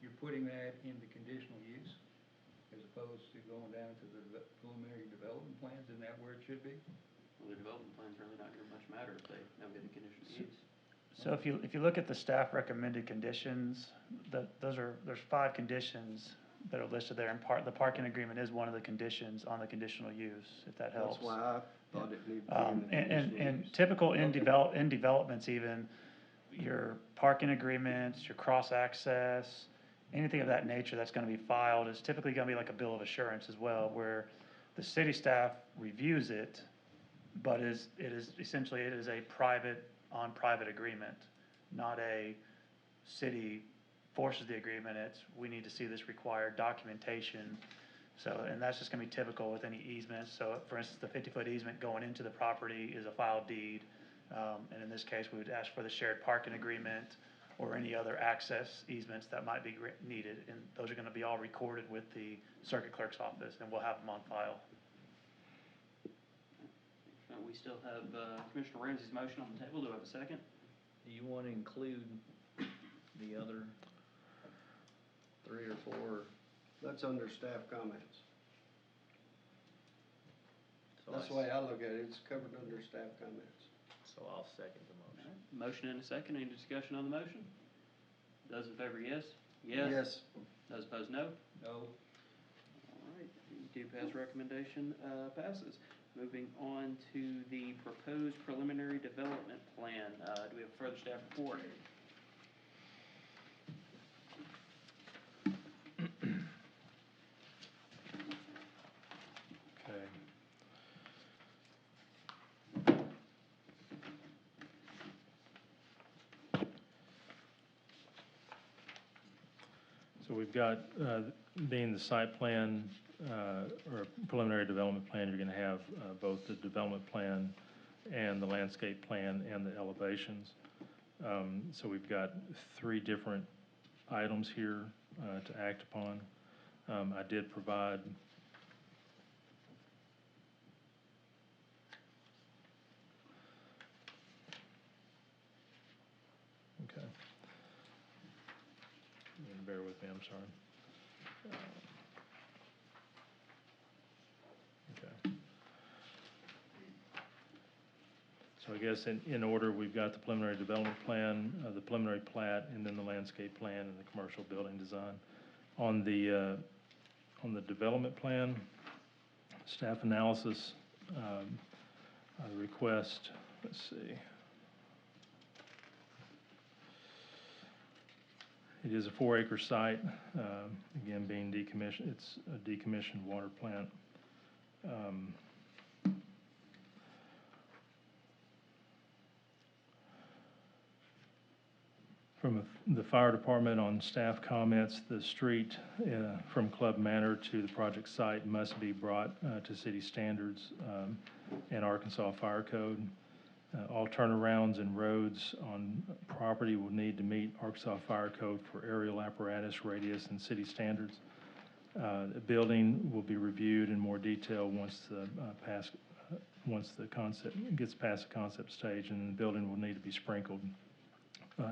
You're putting that in the conditional use as opposed to going down to the preliminary development plans? Isn't that where it should be? Well, the development plan's really not gonna much matter if they don't get a conditional use. So if you look at the staff recommended conditions, there's 5 conditions that are listed there, and the parking agreement is one of the conditions on the conditional use, if that helps. That's why I thought it needed to be in the conditional And use. typical in developments even, your parking agreements, your cross-access, anything of that nature that's gonna be filed is typically gonna be like a bill of assurance as well, where the city staff reviews it, but it is essentially a private agreement, not a city forces the agreement. We need to see this required documentation. So, and that's just gonna be typical with any easements. So for instance, the 50-foot easement going into the property is a filed deed. And in this case, we would ask for the shared parking agreement or any other access easements that might be needed. And those are gonna be all recorded with the circuit clerk's office, and we'll have them on file. We still have Commissioner Ramsey's motion on the table. Do I have a second? Do you want to include the other 3 or 4? That's under staff comments. So That's the way I look at it, it's covered under staff comments. So I'll second the motion. Motion and a second. Any discussion on the motion? Those in favor, yes? Yes. Those opposed, no? No. All right, the due pass recommendation passes. Moving on to the proposed preliminary development plan. Do we have further staff report? Okay. So we've got, being the site plan, or preliminary development plan, you're gonna have, both the development plan and the landscape plan and the elevations. So we've got 3 different items here, to act upon. I did provide bear with me, I'm sorry. Okay. So I guess in order, we've got the preliminary development plan, the preliminary plat, and then the landscape plan and the commercial building design. On the development plan, staff analysis, request, let's see. It is a 4-acre site, again, being decommissioned. It's a decommissioned water plant. From the fire department on staff comments, the street from Club Manor to the project site must be brought to city standards and Arkansas Fire Code. All turnarounds and roads on property will need to meet Arkansas Fire Code for aerial apparatus, radius, and city standards. The building will be reviewed in more detail once the concept gets past the concept stage, and the building will need to be sprinkled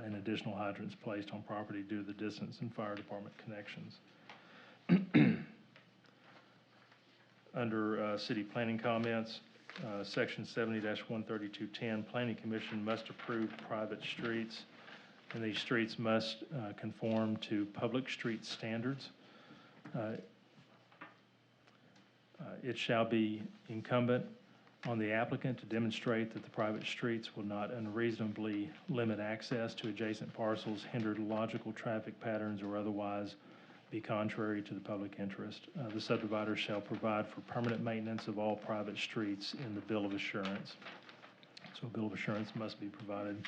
and additional hydrants placed on property due to the distance and fire department connections. Under city planning comments, Section 70-13210, Planning Commission must approve private streets, and these streets must conform to public street standards. It shall be incumbent on the applicant to demonstrate that the private streets will not unreasonably limit access to adjacent parcels, hinder logical traffic patterns, or otherwise be contrary to the public interest. The subdivider shall provide for permanent maintenance of all private streets in the bill of assurance. So a bill of assurance must be provided.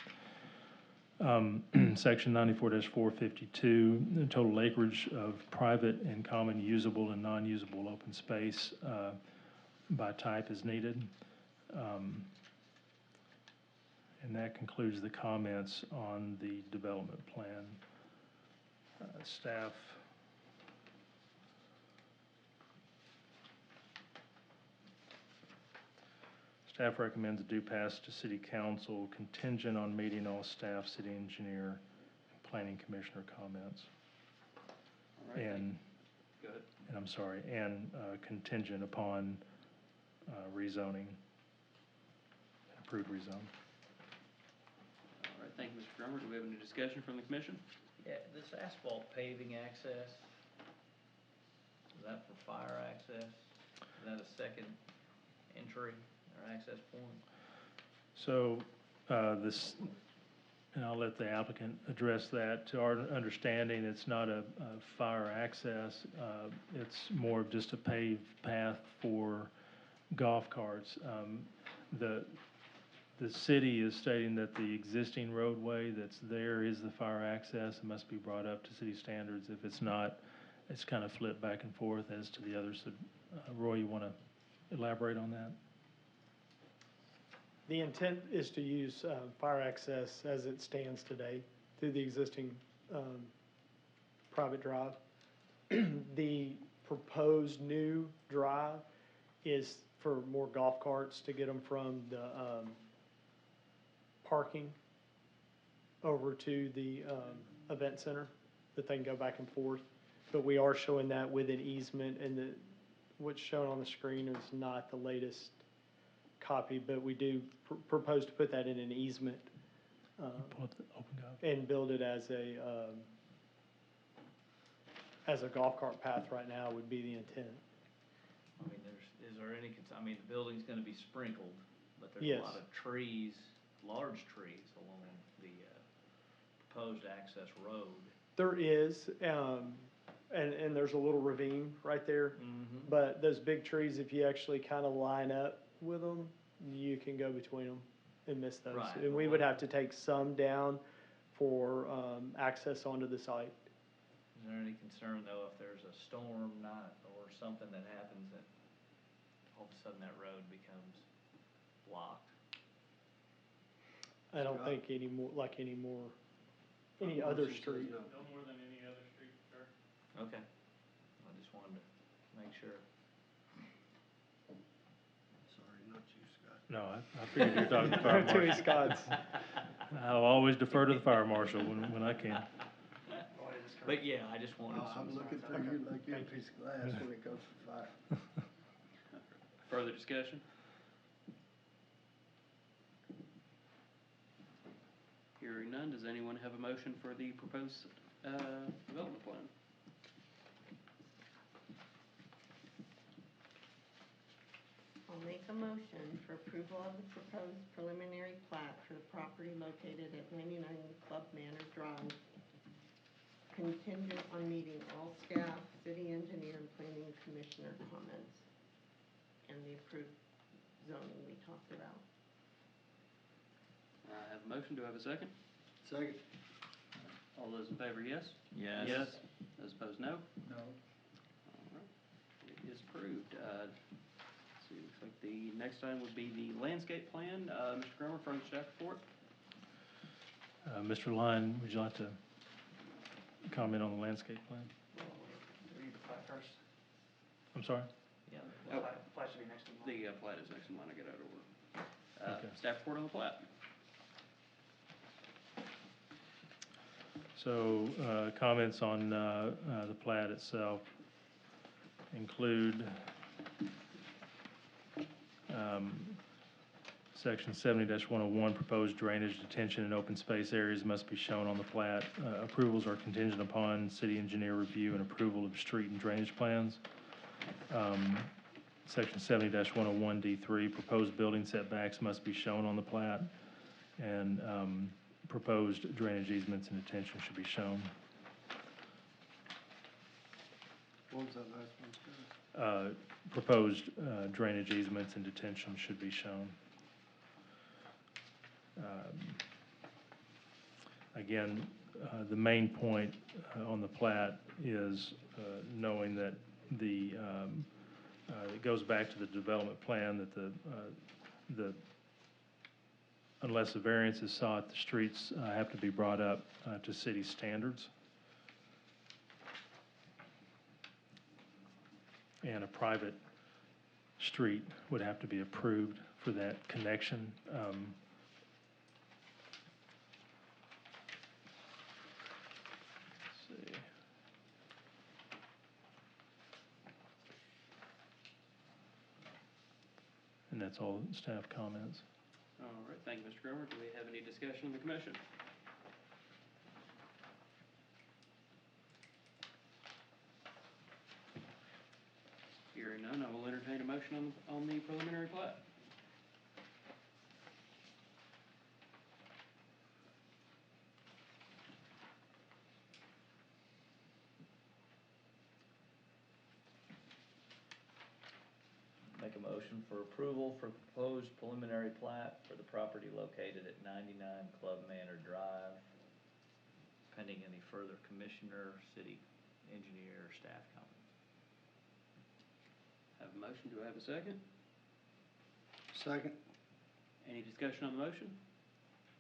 Section 94-452, the total acreage of private and common usable and non-usable open space by type is needed. And that concludes the comments on the development plan. Staff recommends a due pass to City Council contingent on meeting all staff, city engineer, and planning commissioner comments. All right, And, go ahead. and I'm sorry, and contingent upon rezoning, approved rezone. All right, thank you, Mr. Drummer. Do we have any discussion from the commission? Yeah, this asphalt paving access, is that for fire access? Is that a second entry or access point? So this, and I'll let the applicant address that. To our understanding, it's not a fire access. It's more of just a paved path for golf carts. The city is stating that the existing roadway that's there is the fire access. It must be brought up to city standards. If it's not, it's kind of flipped back and forth as to the others. So, Roy, you want to elaborate on that? The intent is to use fire access as it stands today through the existing private drive. The proposed new drive is for more golf carts to get them from the parking over to the event center, that they can go back and forth. But we are showing that with an easement, and what's shown on the screen is not the latest copy, but we do propose to put that in an easement Pull up the open golf. and build it as a golf cart path right now would be the intent. I mean, is there any, I mean, the building's gonna be sprinkled, but there's Yes. a lot of trees, large trees along the proposed access road. There is, and there's a little ravine right there. Mm-hmm. But those big trees, if you actually kind of line up with them, you can go between them and miss those. Right. And we would have to take some down for access onto the site. Is there any concern, though, if there's a storm night or something that happens that all of a sudden that road becomes blocked? I don't think any other street. No more than any other street, sir. Okay. I just wanted to make sure. Sorry, not you, Scott. No, I figured you were talking to the fire Tui marshal. Scott's. I'll always defer to the fire marshal when I can. But yeah, I just wanted Oh, some. I'm looking through you like you're a piece of glass when it goes to fire. Further discussion? Hearing none, does anyone have a motion for the proposed development plan? I'll make a motion for approval of the proposed preliminary plat for the property located at 99 Club Manor Drive, contingent on meeting all staff, city engineer, and planning commissioner comments, and the approved zoning we talked about. I have a motion, do I have a second? Second. All those in favor, yes? Yes. Yes. Those opposed, no? No. All right, it is approved. Let's see, looks like the next item would be the landscape plan. Mr. Cromer, from the staff report. Mr. Lyon, would you like to comment on the landscape plan? Read the plat first. I'm sorry? Yeah. Oh. Plat should be next to mine. The plat is next in line, I get out of order. Okay. Staff report on the plat. So, comments on the plat itself include Section 70-101, proposed drainage, detention, and open space areas must be shown on the plat. Approvals are contingent upon city engineer review and approval of street and drainage plans. Section 70-101D3, proposed building setbacks must be shown on the plat. And proposed drainage easements and detention should be shown. What was that last one, Scott? Proposed drainage easements and detention should be shown. Again, the main point on the plat is knowing that it goes back to the development plan that unless a variance is sought, the streets have to be brought up to city standards. And a private street would have to be approved for that connection. Let's see. And that's all staff comments. All right, thank you, Mr. Cromer. Do we have any discussion in the commission? Hearing none, I will entertain a motion on the preliminary plat. Make a motion for approval for proposed preliminary plat for the property located at 99 Club Manor Drive, pending any further commissioner, city engineer, or staff comments. Have a motion, do I have a second? Second. Any discussion on the motion?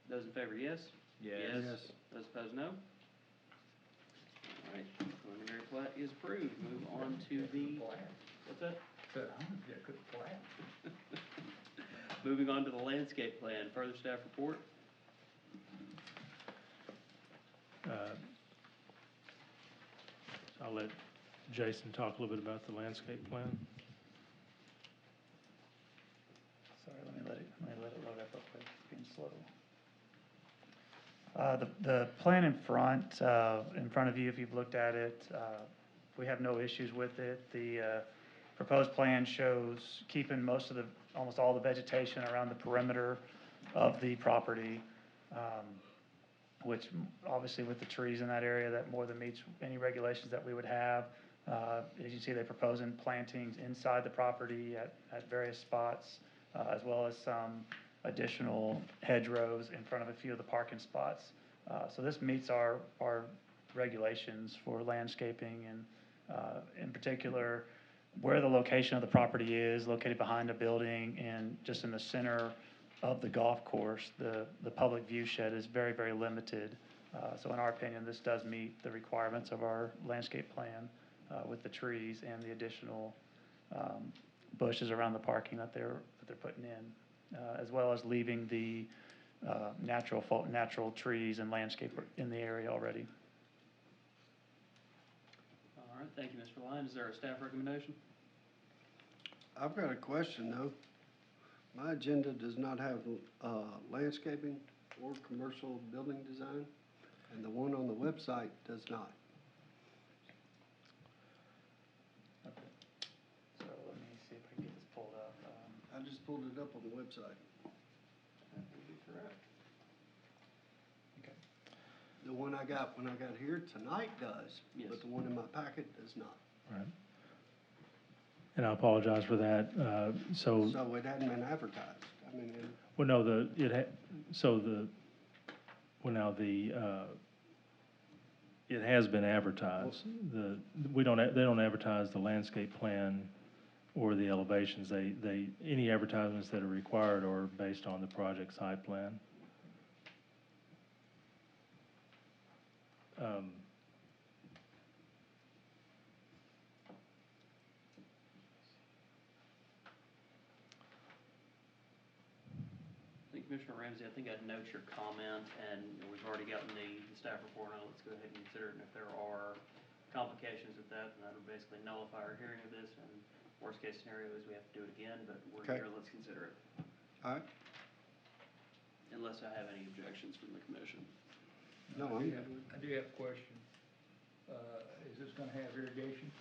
Those in favor, yes? Yes. Yes. Those opposed, no? All right, preliminary plat is approved. Move on to the, what's that? Moving on to the landscape plan. Further staff report? I'll let Jason talk a little bit about the landscape plan. Sorry, let me let it load up real quick, it's being slow. The plan in front of you, if you've looked at it, we have no issues with it. The proposed plan shows keeping almost all the vegetation around the perimeter of the property, which obviously with the trees in that area, that more than meets any regulations that we would have. As you see, they're proposing plantings inside the property at various spots, as well as some additional hedgerows in front of a few of the parking spots. So this meets our regulations for landscaping, and in particular, where the location of the property is, located behind a building and just in the center of the golf course, the public view shed is very, very limited. So in our opinion, this does meet the requirements of our landscape plan with the trees and the additional bushes around the parking that they're putting in, as well as leaving the natural trees and landscape in the area already. All right, thank you, Mr. Lyon. Is there a staff recommendation? I've got a question though. My agenda does not have landscaping or commercial building design, and the one on the website does not. So let me see if I can get this pulled up. I just pulled it up on the website. That would be correct. The one I got when I got here tonight does, Yes. but the one in my packet does not. Right. And I apologize for that. So, So it hadn't been advertised. I mean, well, no, it has been advertised. They don't advertise the landscape plan or the elevations. Any advertisements that are required are based on the project site plan. Commissioner Ramsey, I think I'd note your comment, and we've already gotten the staff report on it. Let's go ahead and consider it, and if there are complications with that, then that would basically nullify our hearing of this, and worst case scenario is we have to do it again, but we're Okay. here, let's consider it. all right. Unless I have any objections from the commission. No, I I'm do good have- with I do have a question. Is this gonna have irrigation?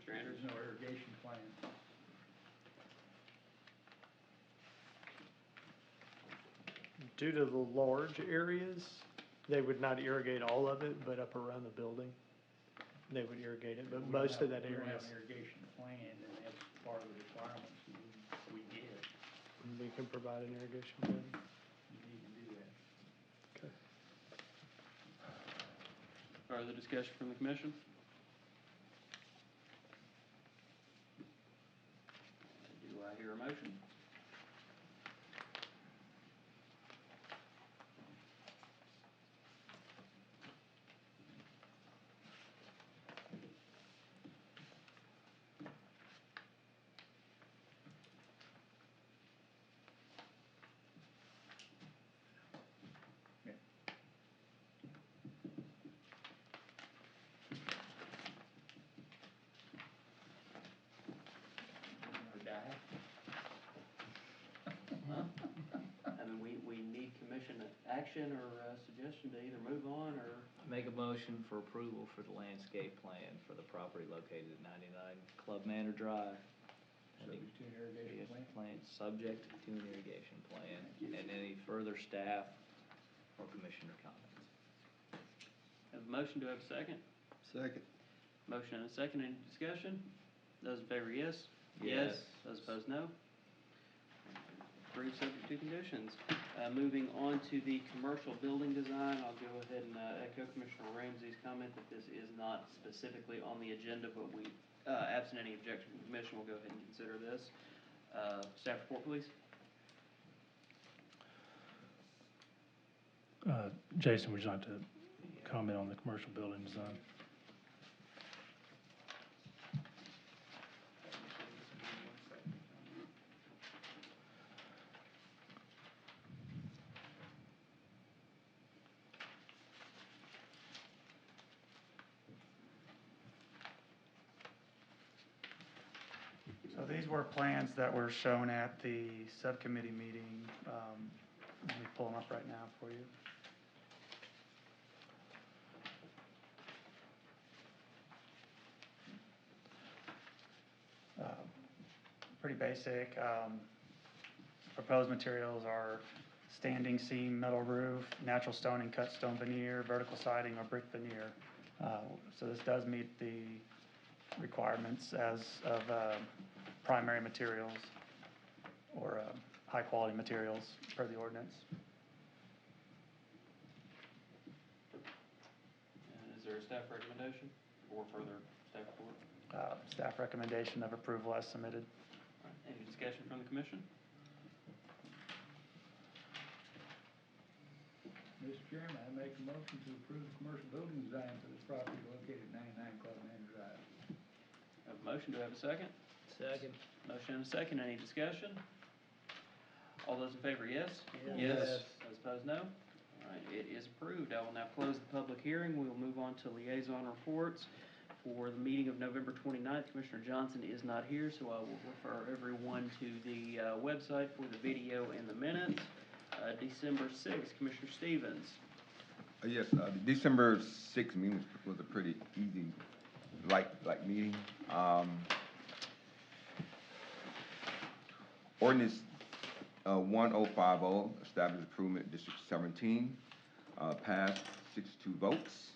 Mr. Andrews? There's no irrigation plan. Due to the large areas, they would not irrigate all of it, but up around the building, they would irrigate it, but We don't most of have- that We don't area, have an irrigation plan, and that's part of the requirements that we get. we can provide an irrigation plan. You need to do that. Okay. Further discussion from the commission? Do I hear a motion? Or die? I mean, we need commission action or suggestion to either move on or, Make a motion for approval for the landscape plan for the property located at 99 Club Manor Drive. Subject to an irrigation plan? Subject to an irrigation plan, and any further staff or commissioner comments. have a motion, do I have a second? Second. Motion and a second, any discussion? Those in favor, yes? Yes. Those opposed, no. Approved subject to conditions. Moving on to the commercial building design, I'll go ahead and echo Commissioner Ramsey's comment that this is not specifically on the agenda, but we, absent any objection from the commission, we'll go ahead and consider this. Staff report, please. Jason, would you like to comment on the commercial building design? So these were plans that were shown at the subcommittee meeting. Let me pull them up right now for you. Pretty basic. Proposed materials are standing seam metal roof, natural stone and cut stone veneer, vertical siding or brick veneer. So this does meet the requirements as of primary materials or high-quality materials per the ordinance. And is there a staff recommendation or further staff report? Staff recommendation of approval as submitted. All right, any discussion from the commission? Mr. Chairman, I make a motion to approve the commercial building design for this property located at 99 Club Manor Drive. Have a motion, do I have a second? Second. Motion and a second, any discussion? All those in favor, yes? Yes. Those opposed, no. All right, it is approved. I will now close the public hearing. We will move on to liaison reports. For the meeting of November 29th, Commissioner Johnson is not here, so I will refer everyone to the website for the video and the minutes. December 6th, Commissioner Stevens. Yes, the December 6th meeting was a pretty easy, light meeting. Ordinance 1050, established improvement District 17, passed 6-2 votes.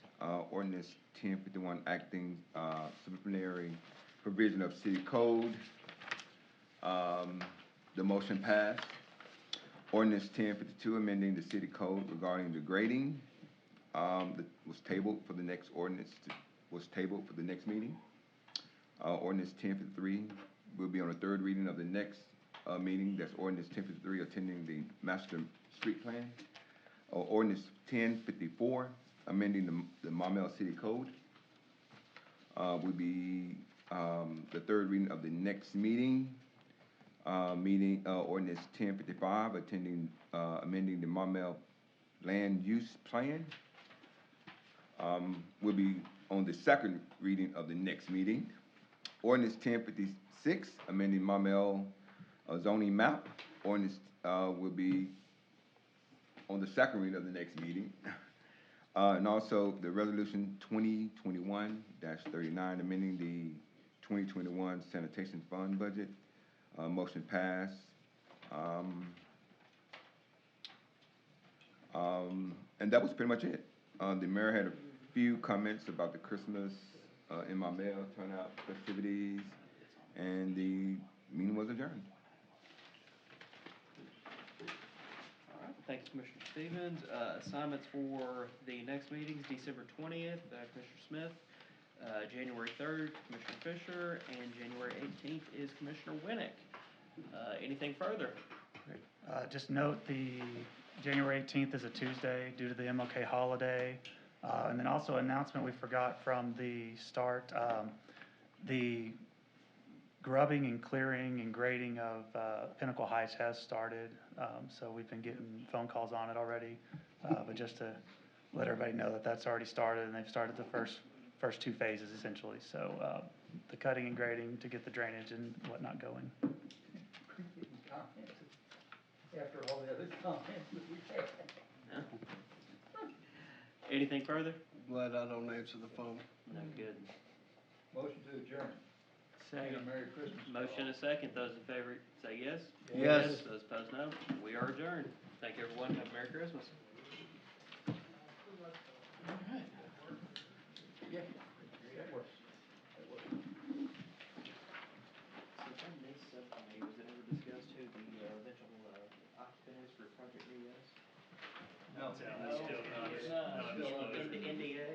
Ordinance 1051, acting supplementary provision of city code. The motion passed. Ordinance 1052, amending the city code regarding the grading, that was tabled for the next ordinance, was tabled for the next meeting. Ordinance 1053 will be on the third reading of the next meeting. That's ordinance 1053, attending the master street plan. Ordinance 1054, amending the Maumelle City Code, will be the third reading of the next meeting. Ordinance 1055, amending the Maumelle Land Use Plan, will be on the second reading of the next meeting. Ordinance 1056, amending Maumelle zoning map. Ordinance will be on the second reading of the next meeting. And also the resolution 2021-39, amending the 2021 sanitation fund budget. Motion passed. And that was pretty much it. The mayor had a few comments about the Christmas in Maumelle turnout festivities, and the meeting was adjourned. All right, thank you, Commissioner Stevens. Assignments for the next meetings, December 20th, Commissioner Smith. January 3rd, Commissioner Fisher, and January 18th is Commissioner Winnick. Anything further? Just note the January 18th is a Tuesday due to the MLK holiday. And then also announcement we forgot from the start, the grubbing and clearing and grading of Pinnacle Heights has started. So we've been getting phone calls on it already. But just to let everybody know that that's already started, and they've started the first two phases essentially. So the cutting and grading to get the drainage and whatnot going. After all the other comments that we've had. Anything further? Glad I don't answer the phone. No, good. Motion to adjourn. Second. Merry Christmas. Motion a second. Those in favor say yes. Yes. Those opposed, no. We are adjourned. Thank you, everyone. Have a Merry Christmas. Yeah, that works. So from this subcommittee, was it ever discussed who the eventual occupant is for Project Liaison? No, it's still not. NDA?